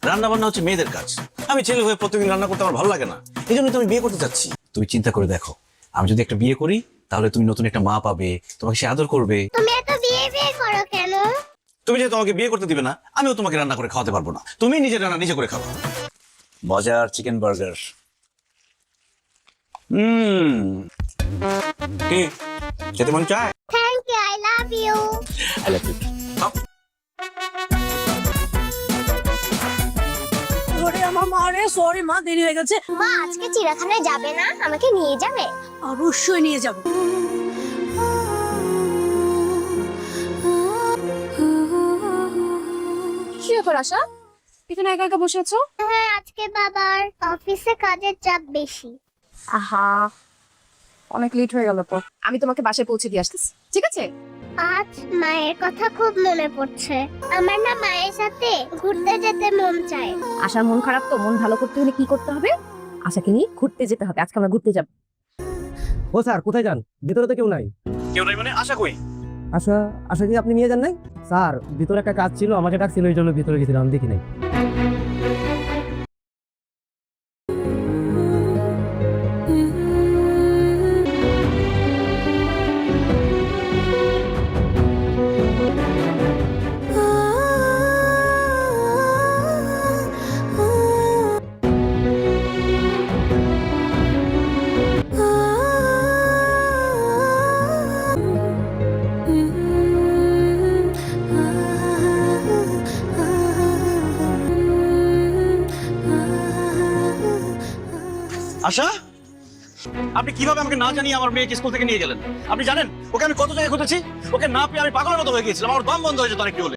রান্না বান্না হচ্ছে মেয়েদের কাজ। আমি ছেলে হয়ে প্রতিদিন রান্না করতে আমার ভালো লাগে না, এই জন্য তুমি বিয়ে করতে চাচ্ছি। তুমি চিন্তা করে দেখো, আমি যদি একটা বিয়ে করি তাহলে তুমি নতুন একটা মা পাবে, তোমাকে সে আদর করবে। তুমি এত বিয়ে করো কেন? তুমি যেহেতু আমাকে বিয়ে করতে দিবে না, আমিও তোমাকে রান্না করে খাওয়াতে পারবো না। তুমি নিজের রান্না নিজে করে খাও। মজার চিকেন বার্গার। কি খেতে মন চায়? Thank you, I love you. I love you. ওরে আমার মা রে, সরি মা, দেরি হয়ে গেছে। মা আজকে চিড়িয়াখানায় যাবে না? আমাকে নিয়ে যাবে? অবশ্যই নিয়ে যাব। কি ব্যাপার আশা, এখানে একা একা বসে আছো? হ্যাঁ, আজকে বাবার অফিসে কাজের চাপ বেশি। আহা, অনেক লেট হয়ে গেল তো। আমি তোমাকে বাসায় পৌঁছে দিয়ে আসতেছি, ঠিক আছে? আজ মায়ের কথা খুব মনে পড়ছে। আমার না মায়ের সাথে ঘুরতে যেতে মন চায়। আশার মন খারাপ তো, মন ভালো করতে হলে কি করতে হবে? আশাকে নিয়ে ঘুরতে যেতে হবে। আজকে আমরা ঘুরতে যাব। ও স্যার, কোথায় যান? ভিতরে তো কেউ নাই। কেউ নাই মানে? আশা কই? আশা আশা কি আপনি নিয়ে যান নাই? স্যার, ভিতরে একটা কাজ ছিল, আমাকে ডাকছিল, এই জন্য ভিতরে গেছিলাম, আমি দেখি নাই। আশা, আপনি কিভাবে আমাকে না জানিয়ে আমার মেয়েকে স্কুল থেকে নিয়ে গেলেন? আপনি জানেন ওকে আমি কত জায়গায় খুঁজেছি? ওকে না পেয়ে আমি পাগলের মতো হয়ে গিয়েছিলাম, আমার দম বন্ধ হয়ে যেত অনেকটু হলে।